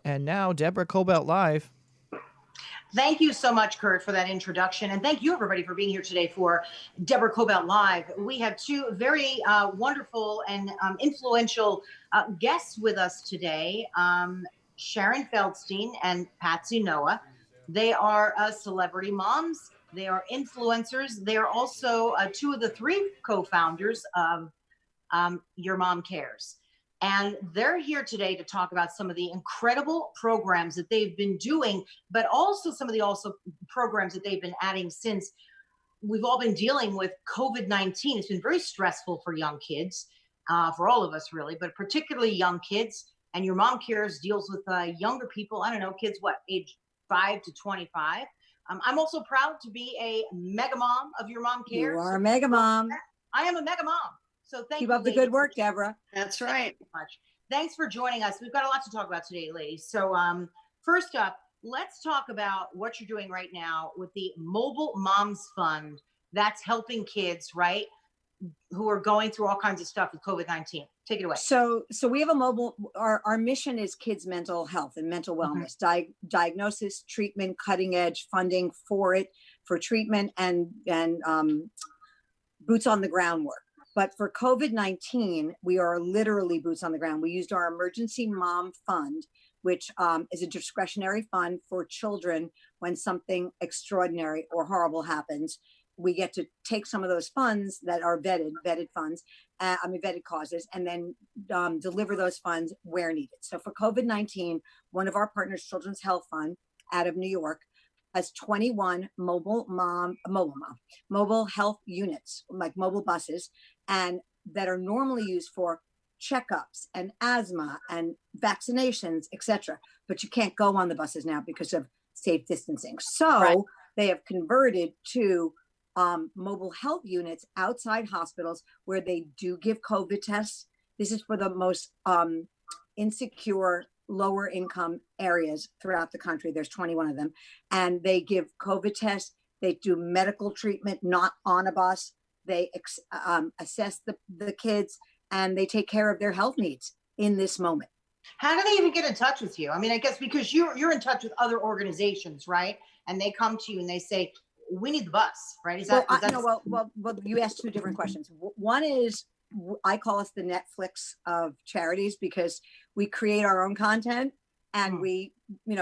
And now, Deborah Kobylt live. Thank you so much, Kurt, for that introduction. And thank you, everybody, for being here today for Deborah Kobylt Live. We have two very wonderful and influential guests with us today, Sharon Feldstein and Patsy Noah. They are celebrity moms. They are influencers. They are also two of the three co-founders of Your Mom Cares. And they're here today to talk about some of the incredible programs that they've been doing, but also some of the programs that they've been adding since we've all been dealing with COVID-19. It's been very stressful for young kids, for all of us really, but particularly young kids. And Your Mom Cares deals with younger people. I don't know, kids, what, age 5 to 25. I'm also proud to be a mega mom of Your Mom Cares. You are a mega mom. I am a mega mom. So thank you. Keep up the good work, Deborah. That's right. Thanks for joining us. We've got a lot to talk about today, ladies. So first up, let's talk about what you're doing right now with the Mobile Moms Fund that's helping kids, right, who are going through all kinds of stuff with COVID-19. Take it away. So we have a mobile, our mission is kids' mental health and mental wellness, diagnosis, treatment, cutting edge funding for it, for treatment and boots on the ground work. But for COVID-19, we are literally boots on the ground. We used our emergency mom fund, which is a discretionary fund for children when something extraordinary or horrible happens. We get to take some of those funds that are vetted funds, vetted causes, and then deliver those funds where needed. So for COVID-19, one of our partners, Children's Health Fund out of New York, has 21 mobile health units, like mobile buses, and that are normally used for checkups and asthma and vaccinations, etc. But you can't go on the buses now because of safe distancing. So they have converted to mobile health units outside hospitals where they do give COVID tests. This is for the most insecure, lower income areas throughout the country. There's 21 of them. And they give COVID tests. They do medical treatment, not on a bus. They assess the kids, and they take care of their health needs in this moment. How do they even get in touch with you? I mean, I guess because you're in touch with other organizations, right? And they come to you and they say, we need the bus, right? Well, you asked two different questions. One is, I call us the Netflix of charities because we create our own content and we,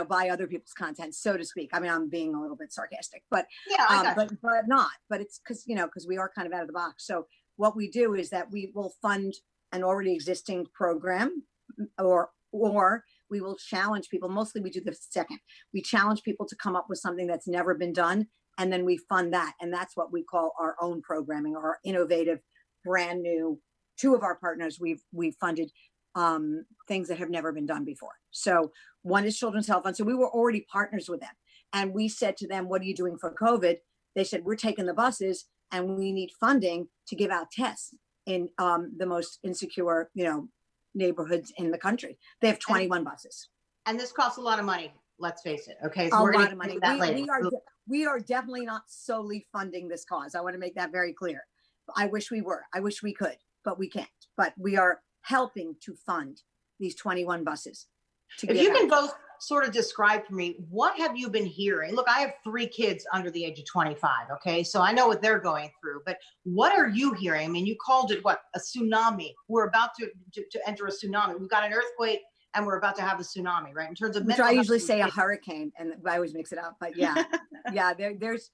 buy other people's content, so to speak. I mean, I'm being a little bit sarcastic, but but it's because we are kind of out of the box. So what we do is that we will fund an already existing program, or we will challenge people. Mostly we do the second. We challenge people to come up with something that's never been done, and then we fund that. And that's what we call our own programming, or our innovative, brand new. Two of our partners, we've funded things that have never been done before. So one is Children's Health Fund. So we were already partners with them. And we said to them, what are you doing for COVID? They said, we're taking the buses and we need funding to give out tests in the most insecure, neighborhoods in the country. They have 21 buses. And this costs a lot of money, let's face it. Okay, so we're going to money. We are definitely not solely funding this cause. I want to make that very clear. I wish we were. I wish we could, but we can't. But we are helping to fund these 21 buses. If you can both sort of describe for me, what have you been hearing? Look, I have 3 kids under the age of 25, okay? So I know what they're going through, but what are you hearing? I mean, you called it what? A tsunami. We're about to enter a tsunami. We've got an earthquake and we're about to have a tsunami, right? In terms of which I usually say a hurricane, and I always mix it up, but yeah, there's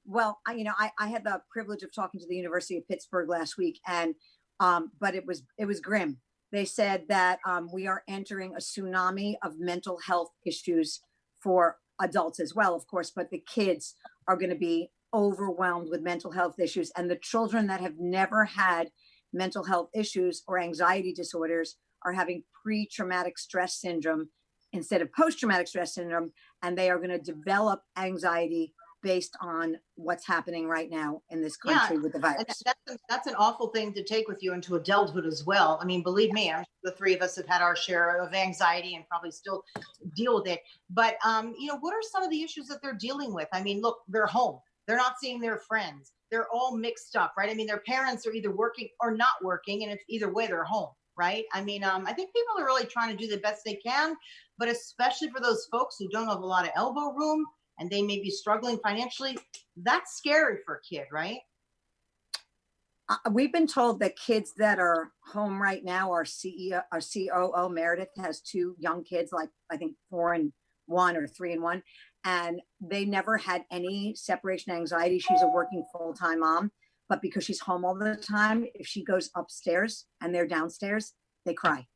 well, I had the privilege of talking to the University of Pittsburgh last week, and but it was grim. They said that we are entering a tsunami of mental health issues for adults as well, of course, but the kids are going to be overwhelmed with mental health issues. And the children that have never had mental health issues or anxiety disorders are having pre-traumatic stress syndrome instead of post-traumatic stress syndrome. And they are going to develop anxiety based on what's happening right now in this country with the virus. That's an awful thing to take with you into adulthood as well. I mean, believe me, I'm sure the 3 of us have had our share of anxiety and probably still deal with it. But, what are some of the issues that they're dealing with? I mean, look, they're home. They're not seeing their friends. they're all mixed up, right? I mean, their parents are either working or not working, and it's either way they're home, right? I mean, I think people are really trying to do the best they can, but especially for those folks who don't have a lot of elbow room and they may be struggling financially, that's scary for a kid, right? We've been told that kids that are home right now, our CEO, our COO Meredith has two young kids, like I think 4 and 1 or 3 and 1, and they never had any separation anxiety. She's a working full-time mom, but because she's home all the time, if she goes upstairs and they're downstairs, they cry.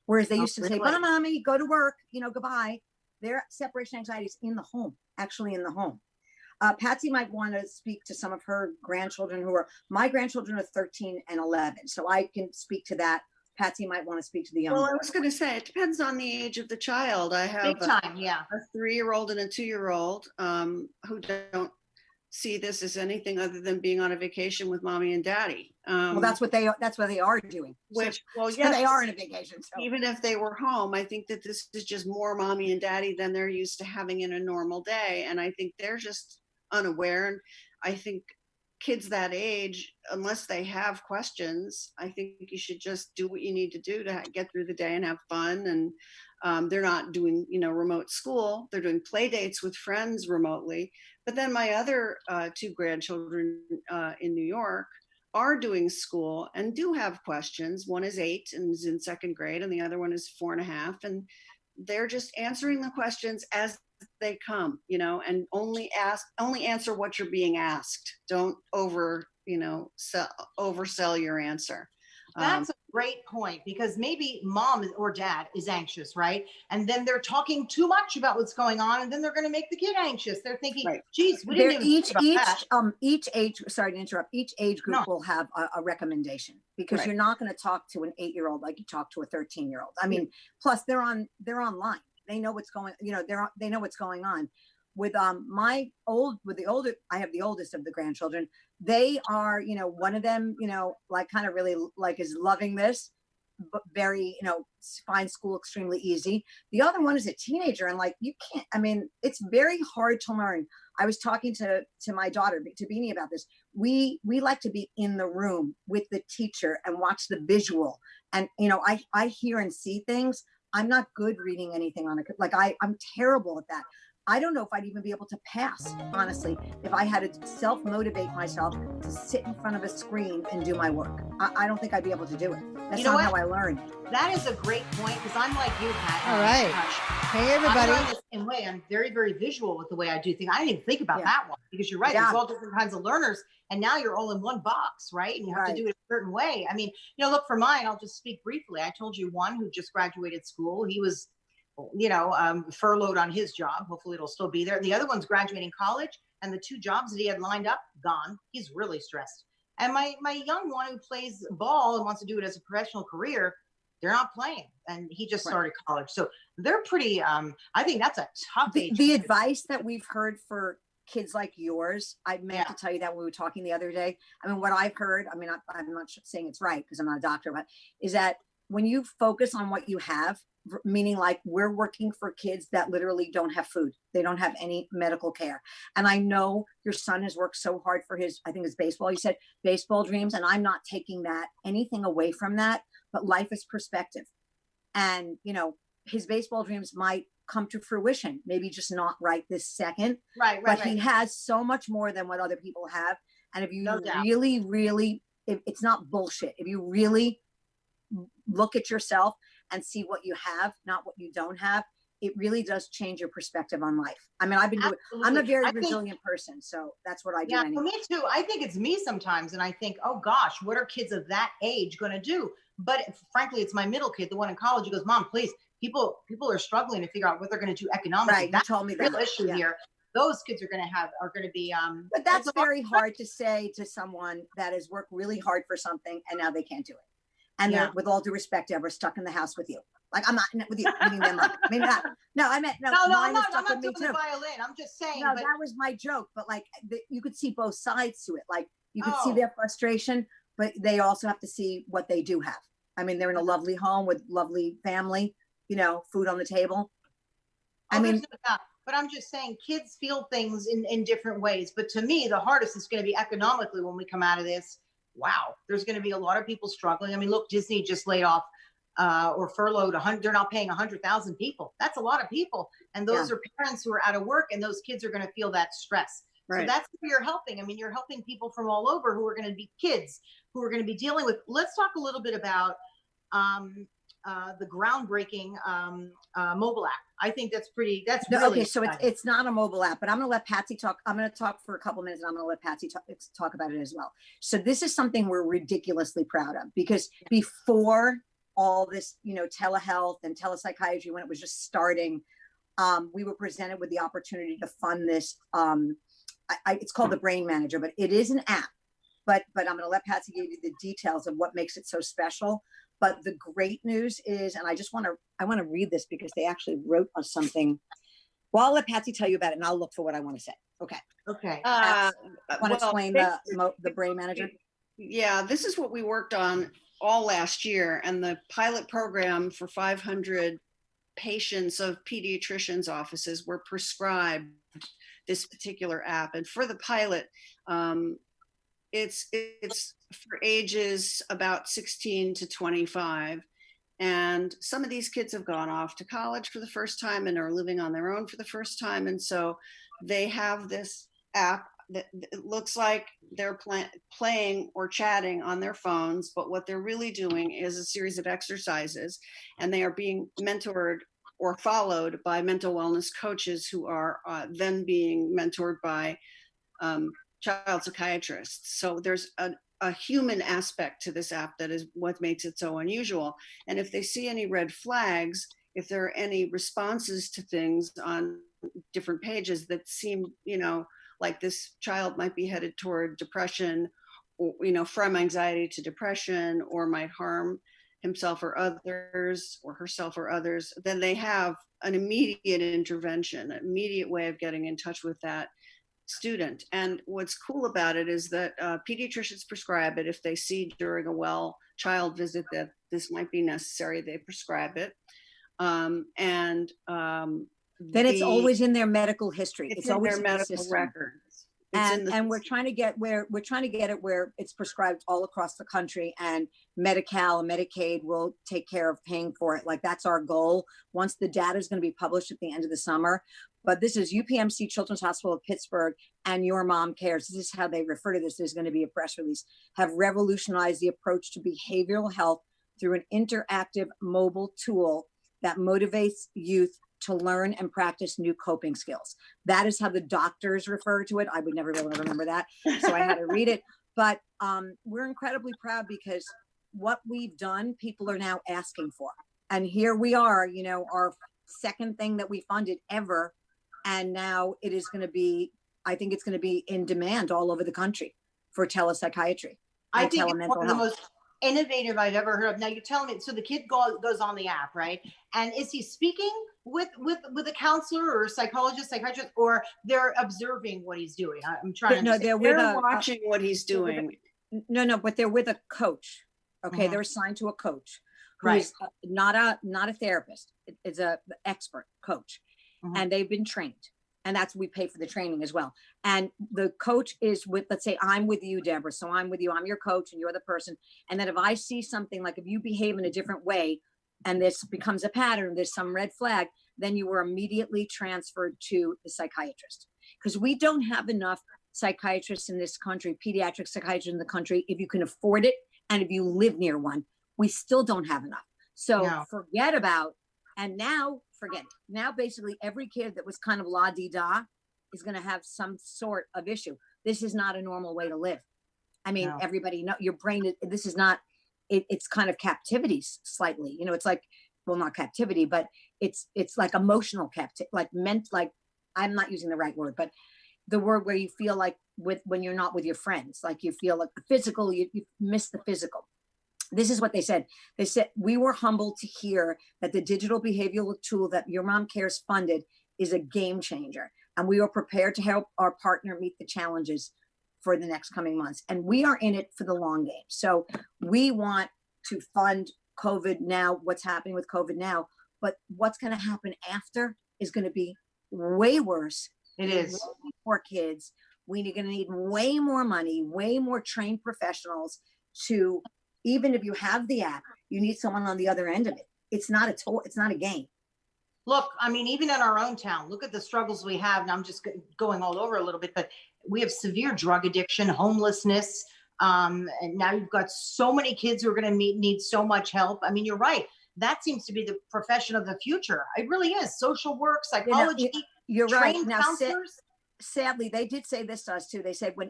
Whereas they used to say, "Bye, mommy, go to work, goodbye." Their separation anxiety is in the home, actually in the home. Patsy might want to speak to some of her grandchildren my grandchildren are 13 and 11. So I can speak to that. Patsy might want to speak to the young. Well, I was going to say, it depends on the age of the child. I have Big time, yeah. a 3-year-old and a 2-year-old who don't see this as anything other than being on a vacation with mommy and daddy. Well, that's what they are doing. Which, well, so yes, they are on a vacation. So. Even if they were home, I think that this is just more mommy and daddy than they're used to having in a normal day. And I think they're just unaware. And I think kids that age, unless they have questions, I think you should just do what you need to do to get through the day and have fun. And they're not doing, remote school. They're doing play dates with friends remotely. But then my other 2 grandchildren in New York are doing school and do have questions. One is 8 and is in 2nd grade, and the other one is 4.5. And they're just answering the questions as they come, and only answer what you're being asked. Don't oversell your answer. That's a great point, because maybe mom or dad is anxious, right? And then they're talking too much about what's going on, and then they're going to make the kid anxious. They're thinking, right. geez, we didn't even think about that. Each age, sorry to interrupt, each age group will have a recommendation, because right. You're not going to talk to an 8-year-old like you talk to a 13-year-old. I mean, plus they're online. They know what's going, they know what's going on. With I have the oldest of the grandchildren. They are, one of them, like kind of really like is loving this, but very, finds school extremely easy. The other one is a teenager, and like it's very hard to learn. I was talking to my daughter, to Beanie, about this. We like to be in the room with the teacher and watch the visual. And I hear and see things. I'm not good reading anything on it. Like I'm terrible at that. I don't know if I'd even be able to pass, honestly, if I had to self-motivate myself to sit in front of a screen and do my work. I don't think I'd be able to do it. That's not how I learned. That is a great point, because I'm like you, Pat. All right. Hey, everybody. I'm the same way. I'm very, very visual with the way I do things. I didn't even think about that one, because you're right. There's all different kinds of learners, and now you're all in one box, right? And you have to do it a certain way. I mean, look, for mine, I'll just speak briefly. I told you one who just graduated school. He was furloughed on his job. Hopefully it'll still be there. The other one's graduating college, and the 2 jobs that he had lined up, gone. He's really stressed. And my young one who plays ball and wants to do it as a professional career, they're not playing. And he just started college. So they're pretty, I think that's a tough age. The advice that we've heard for kids like yours, I meant to tell you that when we were talking the other day. I mean, what I've heard, I'm not saying it's right because I'm not a doctor, but is that when you focus on what you have, meaning like we're working for kids that literally don't have food. They don't have any medical care. And I know your son has worked so hard for his baseball. He said baseball dreams. And I'm not taking anything away from that, but life is perspective. And, his baseball dreams might come to fruition, maybe just not right this second. Right. But he has so much more than what other people have. And if you really, it's not bullshit. If you really look at yourself and see what you have, not what you don't have, it really does change your perspective on life. I mean, I'm a very resilient person, so that's what I do. Yeah, for me too. I think it's me sometimes, and I think, oh gosh, what are kids of that age going to do? But frankly, it's my middle kid, the one in college, who goes, Mom, please, people are struggling to figure out what they're going to do economically. Right, that's you told me the real that. issue here. Those kids are going to be. But that's very hard to say to someone that has worked really hard for something and now they can't do it. And they're, with all due respect, Deborah, stuck in the house with you. Like, I'm not with you, meaning them up. I mean, I meant, no, I'm not doing the violin. I'm just saying. No, that was my joke. But like, you could see both sides to it. Like, you could see their frustration, but they also have to see what they do have. I mean, they're in a lovely home with lovely family, food on the table. but I'm just saying kids feel things in different ways. But to me, the hardest is going to be economically when we come out of this. Wow, there's going to be a lot of people struggling. I mean, look, Disney just laid off or furloughed 100. They're not paying 100,000 people. That's a lot of people, and those are parents who are out of work, and those kids are going to feel that stress. Right. So that's who you're helping. I mean, you're helping people from all over who are going to be kids who are going to be dealing with. Let's talk a little bit about the groundbreaking mobile app. I think that's pretty. That's no, really okay. So exciting. it's not a mobile app, but I'm going to let Patsy talk. I'm going to talk for a couple minutes, and I'm going to let Patsy talk about it as well. So this is something we're ridiculously proud of, because before all this, you know, telehealth and telepsychiatry, when it was just starting, we were presented with the opportunity to fund this. It's called the Brain Manager, but it is an app. But I'm going to let Patsy give you the details of what makes it so special. But the great news is, and I want to read this because they actually wrote us something. Well, I'll let Patsy tell you about it, and I'll look for what I want to say. Okay. Okay. Want to explain the Brain Manager? Yeah, this is what we worked on all last year, and the pilot program for 500 patients of pediatricians' offices were prescribed this particular app. And for the pilot, it's for ages about 16 to 25. And some of these kids have gone off to college for the first time and are living on their own for the first time. And so they have this app that it looks like they're playing or chatting on their phones, but what they're really doing is a series of exercises, and they are being mentored or followed by mental wellness coaches who are then being mentored by child psychiatrists. So there's a human aspect to this app that is what makes it so unusual. And if they see any red flags, if there are any responses to things on different pages that seem, you know, like this child might be headed toward depression, or, you know, from anxiety to depression, or might harm himself or others, or herself or others, then they have an immediate intervention, an immediate way of getting in touch with that student. And what's cool about it is that pediatricians prescribe it. If they see during a well child visit that this might be necessary, they prescribe it. Then it's always in their medical history. It's always their in medical records. And we're trying to get it where it's prescribed all across the country, and Medi-Cal and Medicaid will take care of paying for it. Like, that's our goal once the data is going to be published at the end of the summer. But this is UPMC Children's Hospital of Pittsburgh and Your Mom Cares. This is how they refer to this. There's going to be a press release. Have revolutionized the approach to behavioral health through an interactive mobile tool that motivates youth to learn and practice new coping skills. That is how the doctors refer to it. I would never be able to remember that, so I had to read it. But we're incredibly proud because what we've done, people are now asking for. And here we are, you know, our second thing that we funded ever. And now it is going to be, I think it's going to be in demand all over the country for telepsychiatry. I think it's one of the most innovative I've ever heard of. Now you're telling me, so the kid goes on the app, right? And is he speaking with a counselor or a psychologist, psychiatrist, or they're observing what he's doing? I'm trying to they're watching what he's doing. No, but they're with a coach. Okay, they're assigned to a coach who is not a therapist. It's a expert coach, and they've been trained. And that's, we pay for the training as well. And the coach is with, let's say I'm with you, Deborah. So I'm with you, I'm your coach and you're the person. And then if I see something, like if you behave in a different way and this becomes a pattern, there's some red flag, then you were immediately transferred to the psychiatrist. Because we don't have enough psychiatrists in this country, pediatric psychiatrists in the country. If you can afford it and if you live near one, we still don't have enough. So forget about, and now forget it. Now basically every kid that was kind of la-di-da is going to have some sort of issue. This is not a normal way to live. I mean, everybody know your brain, this is not, it's kind of captivity slightly, you know, it's like, well, not captivity, but it's like emotional captivity, like I'm not using the right word, but the word where you feel like when you're not with your friends, like you feel like the physical, you miss the physical. This is what they said. They said, we were humbled to hear that the digital behavioral tool that Your Mom Cares funded is a game changer. And we are prepared to help our partner meet the challenges for the next coming months. And we are in it for the long game. So we want to fund COVID now, what's happening with COVID now, but what's going to happen after is going to be way worse. It is. Way more kids. We're going to need way more money, way more trained professionals to, even if you have the app, you need someone on the other end of it. It's not a game. Look, I mean, even in our own town, look at the struggles we have. And I'm just going all over a little bit, but we have severe drug addiction, homelessness. And now you've got so many kids who are going to need so much help. I mean, you're right. That seems to be the profession of the future. It really is. Social work, psychology, you're right. trained Now, counselors. Sadly, they did say this to us too. They said when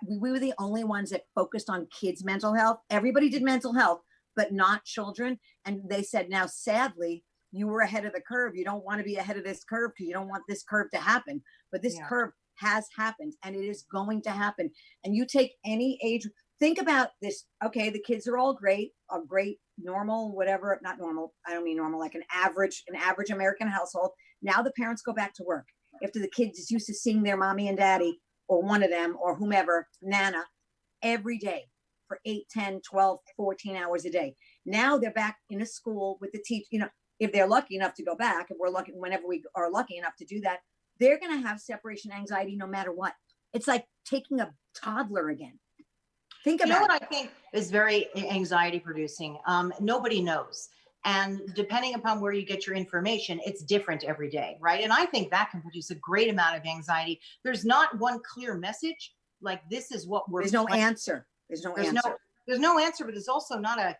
we were the only ones that focused on kids' mental health, everybody did mental health, but not children. And they said, now, sadly, you were ahead of the curve. You don't want to be ahead of this curve because you don't want this curve to happen. But this curve has happened and it is going to happen. And you take any age, think about this. Okay, the kids are all great, normal, whatever, not normal. I don't mean normal, like an average American household. Now the parents go back to work. After the kids is used to seeing their mommy and daddy or one of them or whomever, Nana, every day for 8, 10, 12, 14 hours a day. Now they're back in a school with the teacher, if they're lucky enough to go back, and we're lucky, whenever we are lucky enough to do that, they're going to have separation anxiety no matter what. It's like taking a toddler again. Think about what I think is very anxiety producing. Nobody knows. And depending upon where you get your information, it's different every day, right? And I think that can produce a great amount of anxiety. There's not one clear message, like this is what we're— There's no answer. There's no answer, but there's also not a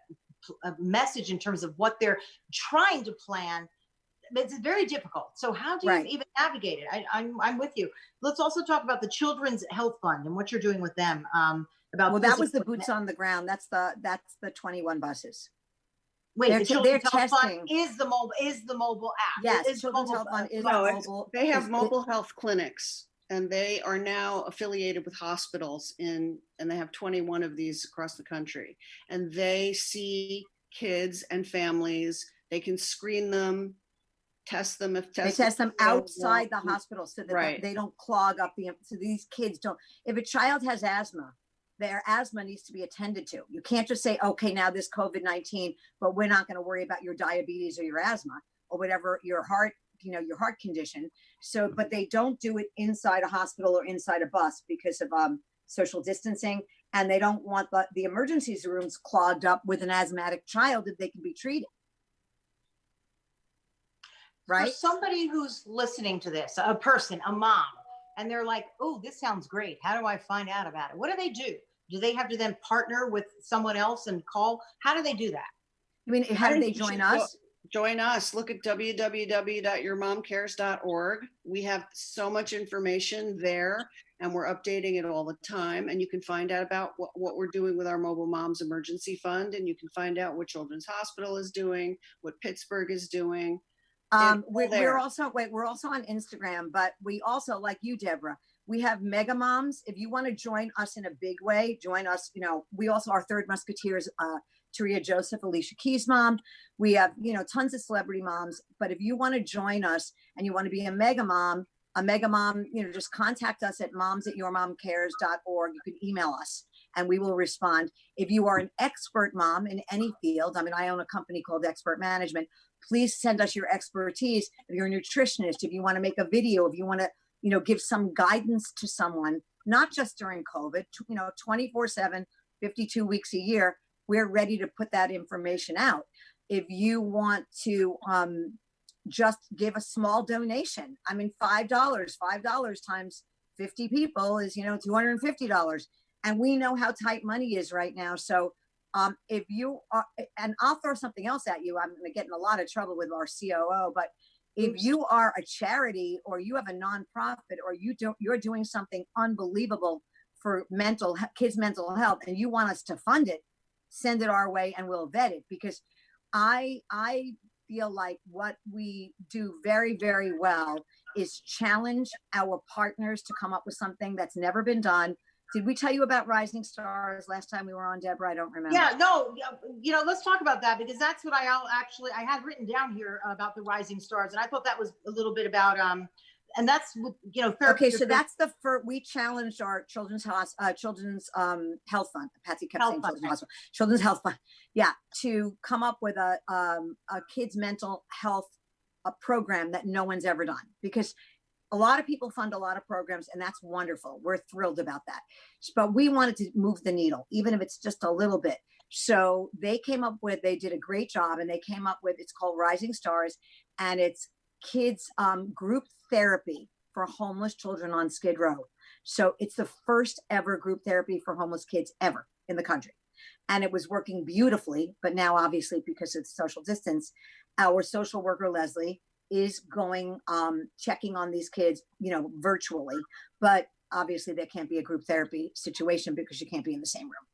message in terms of what they're trying to plan. It's very difficult. So how do you even navigate it? I'm with you. Let's also talk about the Children's Health Fund and what you're doing with them. That was the boots on the ground. That's the 21 buses. Wait, the Children's Health testing. Fund is the mobile app. Yes, Children's Health Fund is mobile. They have mobile health clinics, and they are now affiliated with hospitals and they have 21 of these across the country. And they see kids and families. They can screen them, test them they test them outside the hospital so that they don't clog up so these kids don't. If a child has asthma, their asthma needs to be attended to. You can't just say, okay, now this COVID-19, but we're not going to worry about your diabetes or your asthma or whatever your heart condition. So, but they don't do it inside a hospital or inside a bus because of social distancing. And they don't want the emergency rooms clogged up with an asthmatic child if they can be treated. Right? For somebody who's listening to this, a person, a mom, and they're like, oh, this sounds great. How do I find out about it? What do they do? Do they have to then partner with someone else and call? How do they do that? I mean, how do they join us? Join us. Look at www.yourmomcares.org. We have so much information there and we're updating it all the time. And you can find out about what we're doing with our Mobile Moms Emergency Fund. And you can find out what Children's Hospital is doing, what Pittsburgh is doing. We're also on Instagram, but we also, like you, Deborah, we have mega moms. If you want to join us in a big way, join us. We also, our third Musketeers, Taria Joseph, Alicia Keys' mom. We have, tons of celebrity moms. But if you want to join us and you want to be a mega mom, just contact us at moms@yourmomcares.org. You can email us and we will respond. If you are an expert mom in any field, I own a company called Expert Management. Please send us your expertise. If you're a nutritionist, if you want to make a video, if you want to, give some guidance to someone, not just during COVID, 24/7, 52 weeks a year, we're ready to put that information out. If you want to just give a small donation, $5 times 50 people is, $250. And we know how tight money is right now. So if you are, and I'll throw something else at you, I'm going to get in a lot of trouble with our COO, but if you are a charity or you have a nonprofit or you're doing something unbelievable for kids' mental health and you want us to fund it, send it our way and we'll vet it, because I feel like what we do very, very well is challenge our partners to come up with something that's never been done. Did we tell you about Rising Stars last time we were on, Deborah? I don't remember. Yeah, no, let's talk about that, because that's what I had written down here about the Rising Stars. And I thought that was a little bit about, and that's, okay, so that's we challenged our Children's Health Fund. Patsy kept saying Children's Health Fund. Yeah, to come up with a kids' mental health program that no one's ever done. Because a lot of people fund a lot of programs, and that's wonderful. We're thrilled about that. But we wanted to move the needle, even if it's just a little bit. So they did a great job, and they came up with, it's called Rising Stars, and it's kids group therapy for homeless children on Skid Row. So it's the first ever group therapy for homeless kids ever in the country. And it was working beautifully, but now obviously because of social distance, our social worker, Leslie, is going, checking on these kids, virtually, but obviously there can't be a group therapy situation because you can't be in the same room.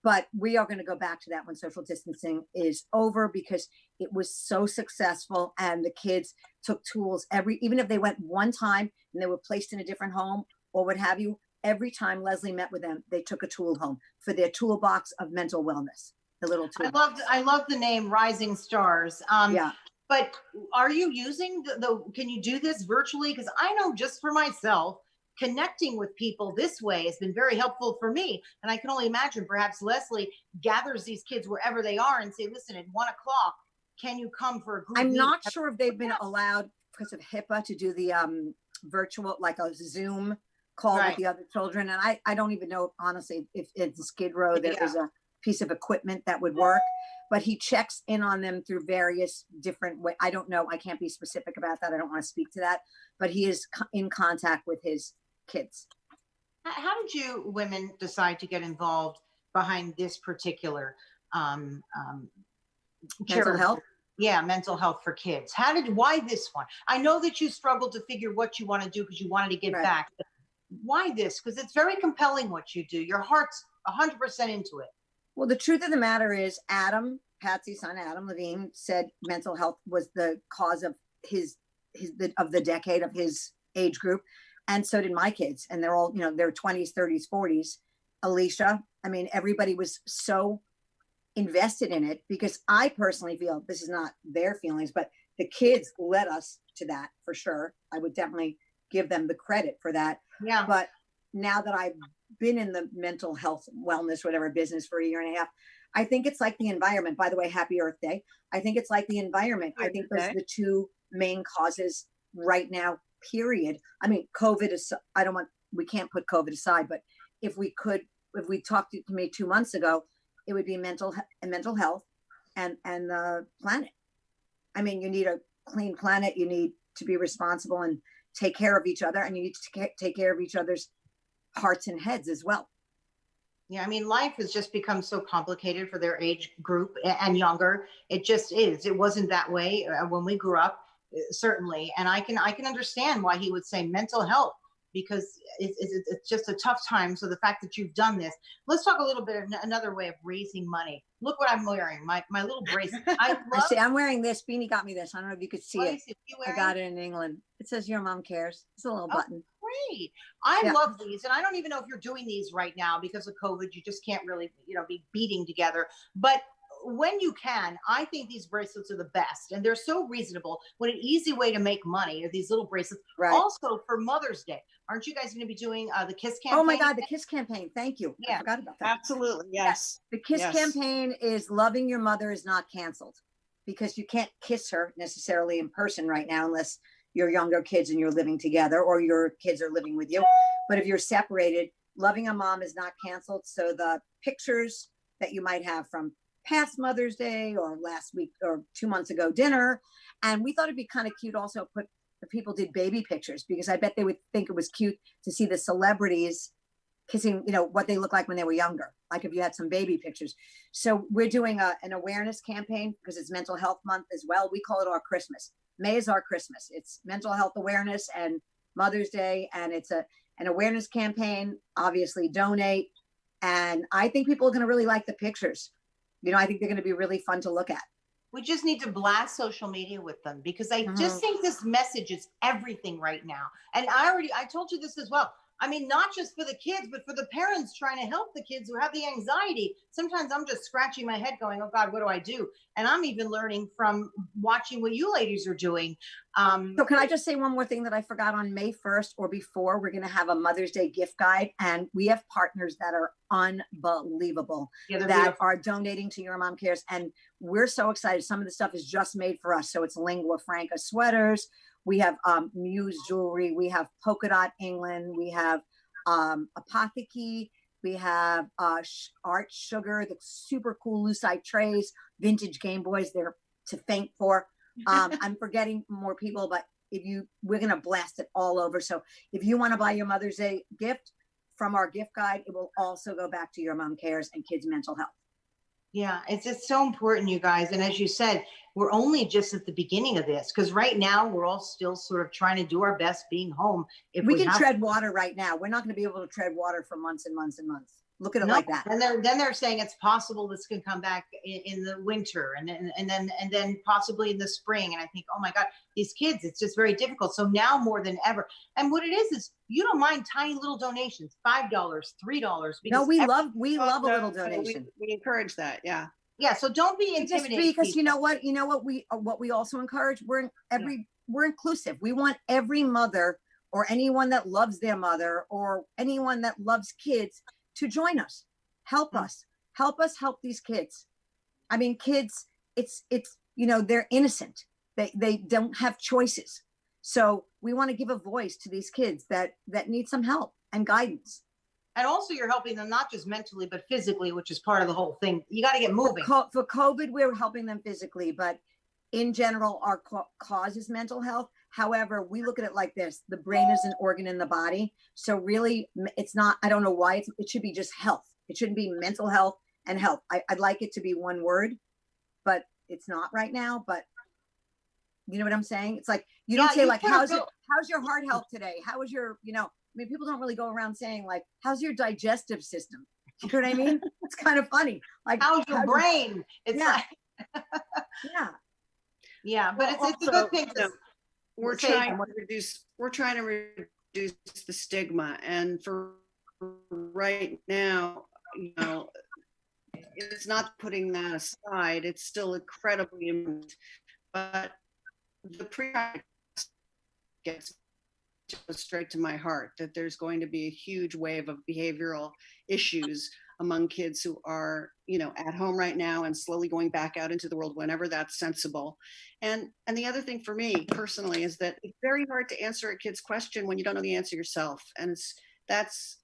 But we are going to go back to that when social distancing is over, because it was so successful, and the kids took tools even if they went one time and they were placed in a different home or what have you, every time Leslie met with them, they took a tool home for their toolbox of mental wellness, the little tool. I love the name Rising Stars. Yeah. But are you using can you do this virtually? Because I know just for myself, connecting with people this way has been very helpful for me. And I can only imagine perhaps Leslie gathers these kids wherever they are and say, listen, at 1 o'clock, can you come for a group I'm meeting? not sure if they've been allowed because of HIPAA to do the virtual, like a Zoom call with the other children. And I don't even know, honestly, if it's Skid Row, there is a piece of equipment that would work. But he checks in on them through various different ways. I don't know. I can't be specific about that. I don't want to speak to that. But he is in contact with his kids. How did you women decide to get involved behind this particular Mental health? Yeah, mental health for kids. Why this one? I know that you struggled to figure what you want to do because you wanted to give back. But why this? Because it's very compelling what you do. Your heart's 100% into it. Well, the truth of the matter is, Patsy's son, Adam Levine, said mental health was the cause of the decade of his age group. And so did my kids. And they're all, their 20s, 30s, 40s. Alicia, everybody was so invested in it, because I personally feel, this is not their feelings, but the kids led us to that for sure. I would definitely give them the credit for that. Yeah. But now that I've been in the mental health, wellness, whatever business for a year and a half, I think it's like the environment. By the way, happy Earth Day. I think it's like the environment. I think those are the two main causes right now, period. COVID is, we can't put COVID aside, but if we talked to me 2 months ago, it would be mental health and the planet. You need a clean planet. You need to be responsible and take care of each other, and you need to take care of each other's hearts and heads as well. Yeah, life has just become so complicated for their age group and younger. It just is. It wasn't that way when we grew up, certainly. And I can understand why he would say mental health, because it's just a tough time. So the fact that you've done this, let's talk a little bit of another way of raising money. Look what I'm wearing, my little bracelet. I'm wearing this. Beanie got me this. I don't know if you could see it. I got it in England. It says "Your Mom Cares." It's a little button. Great. I love these. And I don't even know if you're doing these right now because of COVID. You just can't really, be beating together. But when you can, I think these bracelets are the best, and they're so reasonable. What an easy way to make money are these little bracelets. Right. Also for Mother's Day, aren't you guys going to be doing the KISS campaign? Oh my God, the KISS campaign. Thank you. Yeah. I forgot about that. Absolutely. Yes. The KISS campaign is loving your mother is not canceled, because you can't kiss her necessarily in person right now unless you're younger kids and you're living together, or your kids are living with you. But if you're separated, loving a mom is not canceled. So the pictures that you might have from past Mother's Day or last week or 2 months ago dinner. And we thought it'd be kind of cute also if people did baby pictures, because I bet they would think it was cute to see the celebrities kissing, what they look like when they were younger, like if you had some baby pictures. So we're doing an awareness campaign because it's mental health month as well. We call it our Christmas. May is our Christmas. It's mental health awareness and Mother's Day. And it's an awareness campaign, obviously donate. And I think people are going to really like the pictures. I think they're going to be really fun to look at. We just need to blast social media with them, because I just think this message is everything right now. And I told you this as well. Not just for the kids, but for the parents trying to help the kids who have the anxiety. Sometimes I'm just scratching my head going, oh God, what do I do? And I'm even learning from watching what you ladies are doing. So can I just say one more thing that I forgot? On May 1st or before, we're going to have a Mother's Day gift guide. And we have partners that are unbelievable that are donating to Your Mom Cares. And we're so excited. Some of the stuff is just made for us. So it's lingua franca sweaters. We have Muse Jewelry. We have Polka Dot England. We have Apothecary. We have Art Sugar, the super cool lucite trays, vintage Game Boys. They're to faint for. I'm forgetting more people, but we're going to blast it all over. So if you want to buy your Mother's Day gift from our gift guide, it will also go back to Your Mom Cares and kids' mental health. Yeah, it's just so important, you guys. And as you said, we're only just at the beginning of this, because right now we're all still sort of trying to do our best being home. If we can tread water right now. We're not going to be able to tread water for months and months and months. Look at it like that. And then they're saying it's possible this can come back in the winter and then possibly in the spring. And I think, oh my God, these kids, it's just very difficult. So now more than ever. And what it is you don't mind tiny little donations, $5, $3. No, we love a little donation. We encourage that. Yeah. Yeah. So don't be intimidated. Because you know what we also encourage, we're inclusive. We want every mother or anyone that loves their mother or anyone that loves kids to join us, help us help these kids. I mean, kids, it's they're innocent. They don't have choices. So we want to give a voice to these kids that need some help and guidance. And also you're helping them not just mentally, but physically, which is part of the whole thing. You got to get moving. For COVID, we're helping them physically, but in general, our cause is mental health. However, we look at it like this: the brain is an organ in the body. So really, it's not, I don't know why it should be just health. It shouldn't be mental health and health. I'd like it to be one word, but it's not right now. But you know what I'm saying? It's like, you don't say like, how's your heart health today? How is your, I mean, people don't really go around saying like, how's your digestive system? You know what I mean? It's kind of funny. Like, how's your brain? It's yeah. like, yeah. But it's a good thing. We're trying to reduce the stigma, and for right now, it's not putting that aside. It's still incredibly important, but the gets straight to my heart that there's going to be a huge wave of behavioral issues among kids who are, at home right now and slowly going back out into the world whenever that's sensible. And the other thing for me personally is that it's very hard to answer a kid's question when you don't know the answer yourself. And that's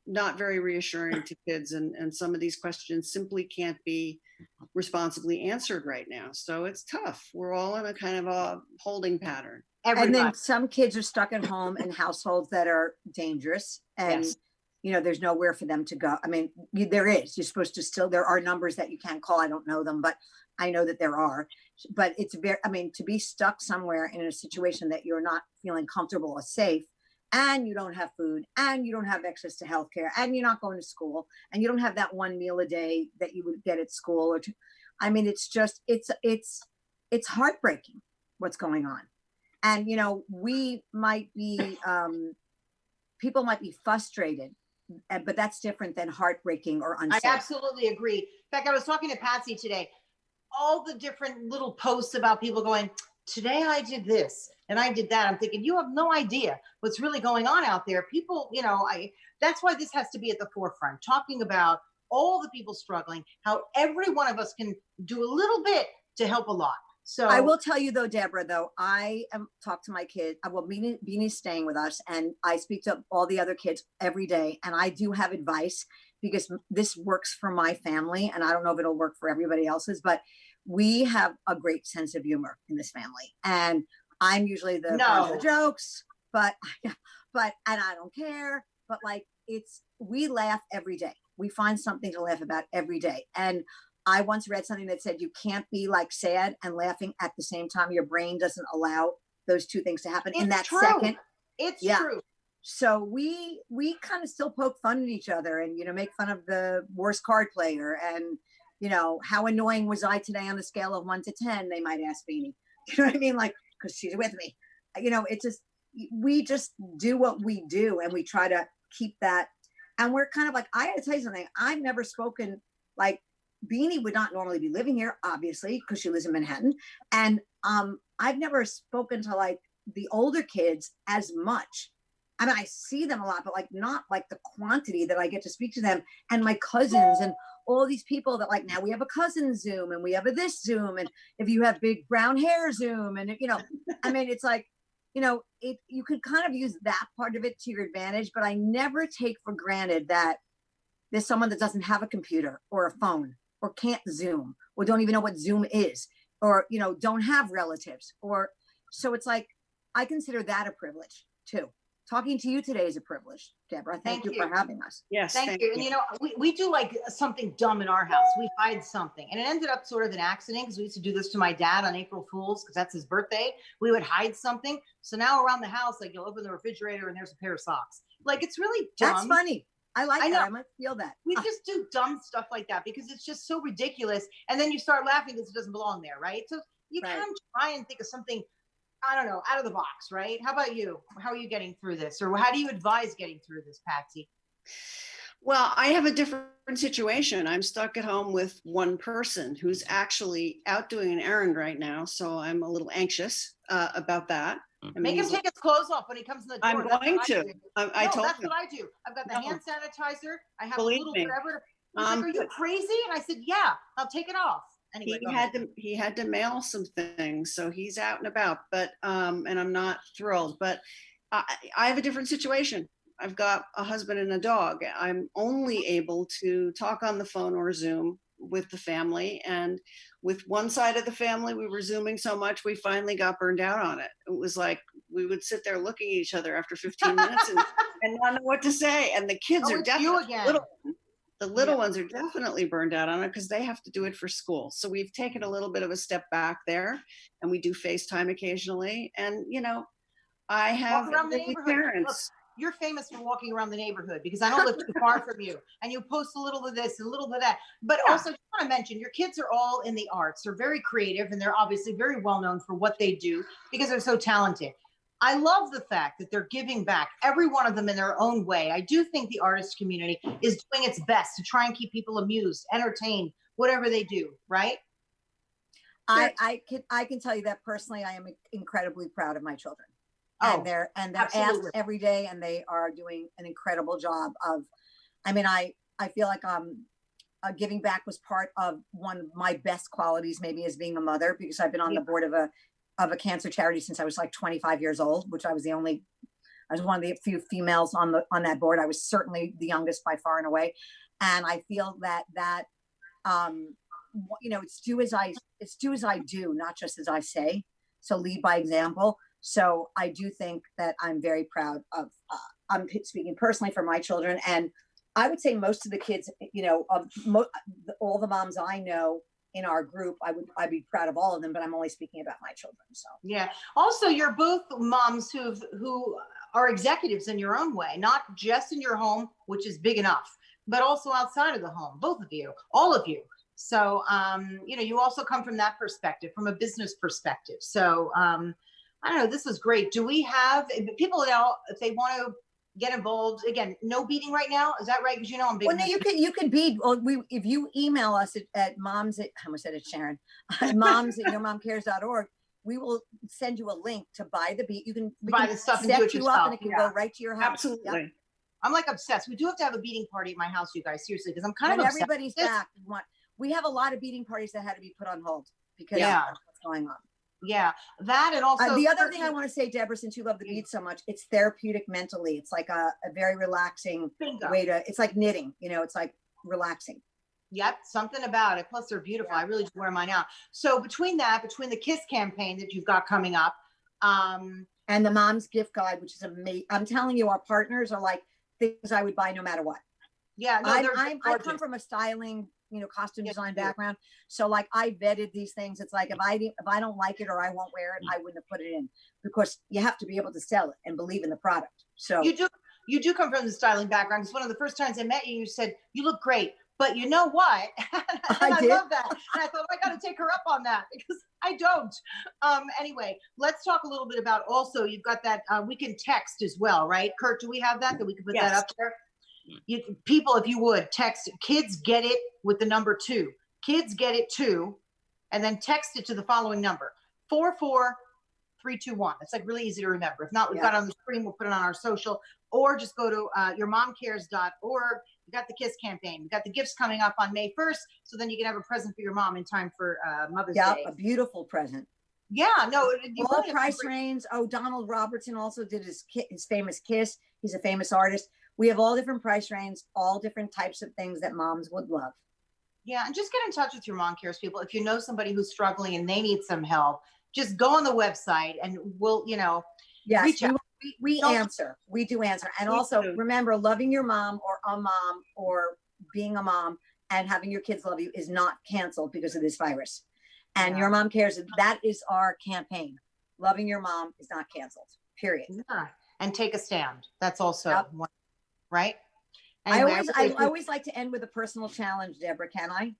not very reassuring to kids. And some of these questions simply can't be responsibly answered right now. So it's tough. We're all in a kind of a holding pattern. And then some kids are stuck at home in households that are dangerous. And yes. There's nowhere for them to go. I mean, there is. You're supposed to there are numbers that you can't call. I don't know them, but I know that there are. But it's to be stuck somewhere in a situation that you're not feeling comfortable or safe, and you don't have food, and you don't have access to healthcare, and you're not going to school, and you don't have that one meal a day that you would get at school or two. I mean, it's just, it's heartbreaking what's going on. And, we might be, people might be frustrated, but that's different than heartbreaking or unsafe. I absolutely agree. In fact, I was talking to Patsy today, all the different little posts about people going, today I did this and I did that. I'm thinking, you have no idea what's really going on out there. People, that's why this has to be at the forefront, talking about all the people struggling, how every one of us can do a little bit to help a lot. So I will tell you though, Deborah, I talk to my kids. Well, Beanie's staying with us, and I speak to all the other kids every day. And I do have advice because this works for my family, and I don't know if it'll work for everybody else's, but we have a great sense of humor in this family. And I'm usually the jokes, but and I don't care. But like, we laugh every day. We find something to laugh about every day. And I once read something that said you can't be like sad and laughing at the same time. Your brain doesn't allow those two things to happen in that second. It's true. So we kind of still poke fun at each other and, make fun of the worst card player and, how annoying was I today on the scale of 1 to 10, they might ask Beanie. You know what I mean? Like, because she's with me. It's just, we just do what we do and we try to keep that. And we're kind of like, I got to tell you something. I've never spoken like, Beanie would not normally be living here, obviously, because she lives in Manhattan. And I've never spoken to like the older kids as much. I mean, I see them a lot, but like not like the quantity that I get to speak to them and my cousins and all these people that like, now we have a cousin Zoom and we have a this Zoom. And if you have big brown hair Zoom and, I mean, it's like, you could kind of use that part of it to your advantage, but I never take for granted that there's someone that doesn't have a computer or a phone or can't Zoom or don't even know what Zoom is, or, don't have relatives, so it's like, I consider that a privilege too. Talking to you today is a privilege, Deborah. Thank you for having us. Yes. Thank you. And we do like something dumb in our house. We hide something, and it ended up sort of an accident because we used to do this to my dad on April Fools because that's his birthday. We would hide something. So now around the house, like you'll open the refrigerator and there's a pair of socks. Like it's really dumb. That's funny. I like that. I might feel that. We just do dumb stuff like that because it's just so ridiculous. And then you start laughing because it doesn't belong there, right? So you can try and think of something, I don't know, out of the box, right? How about you? How are you getting through this? Or how do you advise getting through this, Patsy? Well, I have a different situation. I'm stuck at home with one person who's actually out doing an errand right now. So I'm a little anxious about that. Make him take his clothes off when he comes in the door. I'm going to. I told him. That's what I do. I've got the hand sanitizer. I have Believe a little me. forever. He's like, are you crazy? And I said, yeah, I'll take it off. Anyway, he had to mail some things, so he's out and about, but and I'm not thrilled, but I have a different situation. I've got a husband and a dog. I'm only able to talk on the phone or Zoom with the family, and with one side of the family, we were Zooming so much we finally got burned out on it. It was like we would sit there looking at each other after 15 minutes and not know what to say, and the kids are definitely little. The little ones are definitely burned out on it because they have to do it for school. So we've taken a little bit of a step back there, and we do FaceTime occasionally. And, I have parents. Look, you're famous for walking around the neighborhood because I don't live too far from you. And you post a little of this, a little of that. But also, I just want to mention, your kids are all in the arts. They're very creative, and they're obviously very well known for what they do because they're so talented. I love the fact that they're giving back, every one of them in their own way. I do think the artist community is doing its best to try and keep people amused, entertained, whatever they do, right? I can tell you that personally, I am incredibly proud of my children. And they're asked every day, and they are doing an incredible job of, I feel like giving back was part of one of my best qualities, maybe, as being a mother, because I've been on the board of a cancer charity since I was like 25 years old, which I was one of the few females on that board. I was certainly the youngest by far and away. And I feel that it's do as I do, not just as I say. So lead by example. So I do think that I'm very proud of, I'm speaking personally for my children. And I would say most of the kids, all the moms I know in our group, I'd be proud of all of them, but I'm only speaking about my children. So yeah. Also, you're both moms who are executives in your own way, not just in your home, which is big enough, but also outside of the home. Both of you, all of you. So you also come from that perspective, from a business perspective. So I don't know. This is great. Do we have people now, if they want to get involved? Again, no beating right now. Is that right? Because I'm big. Well, no, you can beat. Well, if you email us at moms at, I almost said it, Sharon, moms@yourmomcares.org, we will send you a link to buy the beat. You can buy the stuff and do it yourself, and it can go right to your house. Absolutely. Yep. I'm like obsessed. We do have to have a beating party at my house, you guys, seriously, because I'm kind of obsessed. Everybody's back. We have a lot of beating parties that had to be put on hold because of what's going on. Yeah, that, and also the other thing I want to say, Deborah, since you love the bead so much, it's therapeutic mentally. It's like a very relaxing way to. It's like knitting, it's like relaxing. Yep, something about it. Plus, they're beautiful. I really do wear mine out. So between the KISS campaign that you've got coming up, and the Mom's Gift Guide, which is amazing. I'm telling you, our partners are like things I would buy no matter what. Yeah, no, I come from a styling, costume design background. So like I vetted these things. It's like if I don't like it or I won't wear it, I wouldn't have put it in, because you have to be able to sell it and believe in the product. So you do come from the styling background, because one of the first times I met you, you said you look great, but you know what? I love that. And I thought, I got to take her up on that, because I don't. Anyway, let's talk a little bit about, also you've got that we can text as well, right? Kurt, do we have that we can put that up there? People, if you would text "Kids Get It" with the number 2. Kids Get It 2, and then text it to the following number: 44321. It's like really easy to remember. If not, we've got it on the screen. We'll put it on our social, or just go to yourmomcares.org. We got the KISS campaign. We got the gifts coming up on May 1st, so then you can have a present for your mom in time for Mother's Day. Yeah, a beautiful present. Yeah, no, you All really have price to- range. Oh, Donald Robertson also did his famous kiss. He's a famous artist. We have all different price ranges, all different types of things that moms would love. Yeah, and just get in touch with your mom cares people. If you know somebody who's struggling and they need some help, just go on the website and we'll, Yes, reach out. we Don't- answer. We do answer. And We also do. remember, loving your mom or a mom or being a mom and having your kids love you is not canceled because of this virus. And Yeah. Your Mom Cares, that is our campaign. Loving your mom is not canceled, period. Yeah, and take a stand. That's also Yep. one, right? I Anyway, always like to end with a personal challenge, Deborah, can I?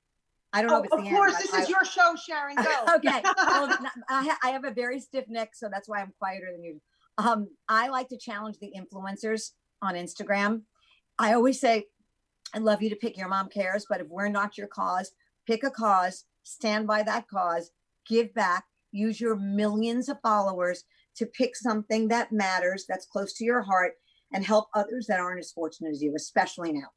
I don't know Oh, if it's of the course, end. this but is your show, Sharon. Go. Okay. Well, I have a very stiff neck, so that's why I'm quieter than you. I like to challenge the influencers on Instagram. I always say, I'd love you to pick Your Mom Cares, but if we're not your cause, pick a cause, stand by that cause, give back, use your millions of followers to pick something that matters, that's close to your heart, and help others that aren't as fortunate as you, especially now.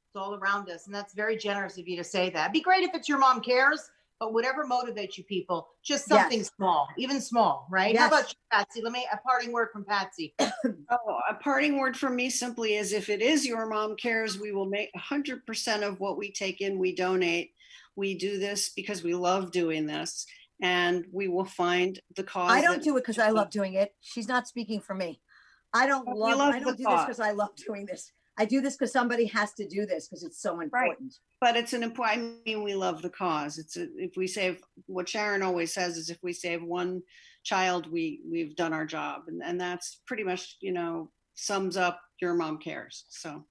It's all around us, and that's very generous of you to say that. It'd be great if it's Your Mom Cares, but whatever motivates you people, just something Yes. small, even small, right? Yes. How about you, Patsy? A parting word from Patsy. Oh, a parting word from me simply is if it is Your Mom Cares, we will make 100% of what we take in, we donate. We do this because we love doing this, and we will find the cause. I don't do it because I love doing it. She's not speaking for me. I don't But we love, love I the don't do this cause. because I love doing this. I do this because somebody has to do this because it's so important. But it's an important, I mean, we love the cause. If we save, what Sharon always says is if we save one child, we've done our job. And that's pretty much, sums up Your Mom Cares. So.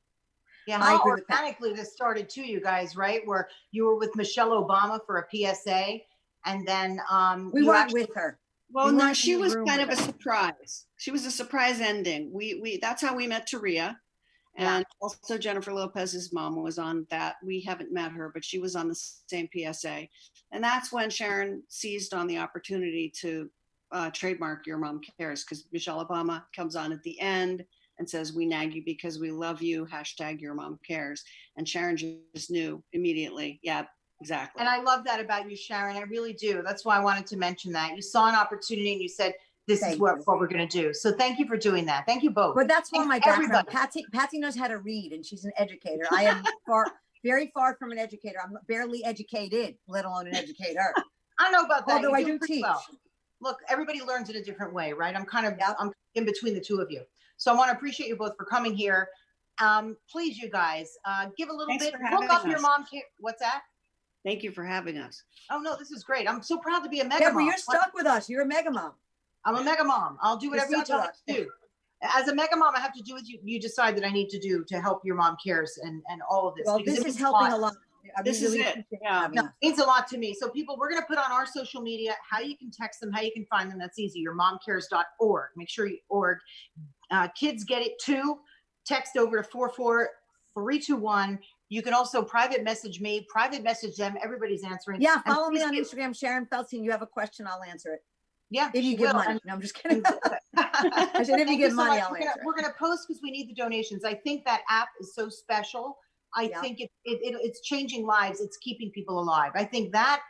Yeah, I how agree with that. organically this started too, you guys, right? Where you were with Michelle Obama for a PSA, and then We you weren't actually, with her. Well, We no, weren't she in the was room kind of with a her. surprise. She was a surprise ending. We that's how we met Taria. And also Jennifer Lopez's mom was on that. We haven't met her, but she was on the same PSA. And that's when Sharon seized on the opportunity to trademark Your Mom Cares, because Michelle Obama comes on at the end and says, "We nag you because we love you, # Your Mom Cares." And Sharon just knew immediately. Yeah, exactly. and I love that about you, Sharon. I really do. That's why I wanted to mention that. You saw an opportunity and you said, this Thank is what you. we're going to do. So thank you for doing that. Thank you both. But that's all And my background. everybody. Patsy knows how to read and she's an educator. I am very far from an educator. I'm barely educated, let alone an educator. I know about that. Although You're I doing do pretty teach. well. Look, everybody learns in a different way, right? I'm Yep. I'm in between the two of you. So I want to appreciate you both for coming here. Please, you guys, give a little Thanks bit, for look having up Your us. Mom Cares. What's that? Thank you for having us. Oh no, this is great. I'm so proud to be a mega Deborah, mom. you're stuck with us. You're a mega mom. I'm a mega mom. I'll do whatever you stuck tell me with to do. As a mega mom, I have to do what you decide that I need to do to help Your Mom Cares and all of this. Well, because this it is means helping a lot. I This is really it. appreciate Yeah. having No, us. it means a lot to me. So people, we're going to put on our social media how you can text them, how you can find them. That's easy. yourmomcares.org. Make sure you org. Kids get it too. Text over to 44321. You can also private message me, private message them. Everybody's answering. Yeah, And follow me please on give- Instagram, Sharon Feldstein. You have a question, I'll answer it. Yeah, If you she give will. money. And- No, I'm just kidding. I I said, if you give money, I'll answer it. We're gonna post because we need the donations. I think that app is so special. I Yeah. think it's changing lives. It's keeping people alive. I think that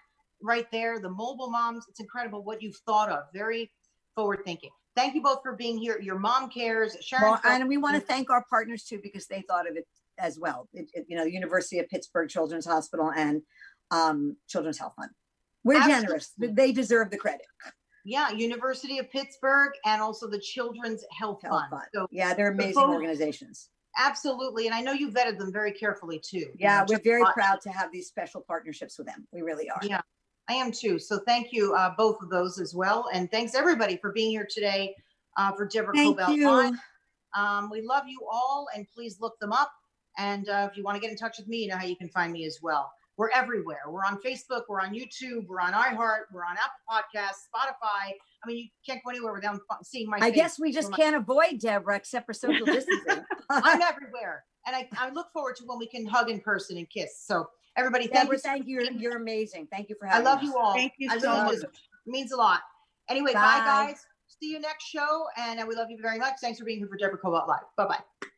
right there, the mobile moms, it's incredible what you've thought of. Very forward thinking. Thank you both for being here. Your Mom Cares, Sharon. Well, and we want to thank our partners too, because they thought of it as well. The University of Pittsburgh Children's Hospital and Children's Health Fund. We're Absolutely. generous. They deserve the credit. Yeah, University of Pittsburgh and also the Children's Health Health Fund. Fund. So Yeah, they're amazing both- organizations. absolutely, and I know you vetted them very carefully too. Yeah, we're just very watch. proud to have these special partnerships with them. We really are. Yeah, I am too. So thank you, both of those as well. And thanks everybody for being here today for Deborah Thank Kobylt you. Live. We love you all and please look them up. And if you want to get in touch with me, you know how you can find me as well. We're everywhere. We're on Facebook, we're on YouTube, we're on iHeart, we're on Apple Podcasts, Spotify. I mean, you can't go anywhere without seeing my face. I guess we just can't avoid Deborah except for social distancing. I'm everywhere. And I look forward to when we can hug in person and kiss. So everybody, thank Deborah, you. thank you. You're amazing. Thank you for I having love us. you all. Thank you I so really much. do. It means a lot. Anyway, bye Bye. guys. See you next show. And we love you very much. Thanks for being here for Deborah Kobylt Live. Bye-bye.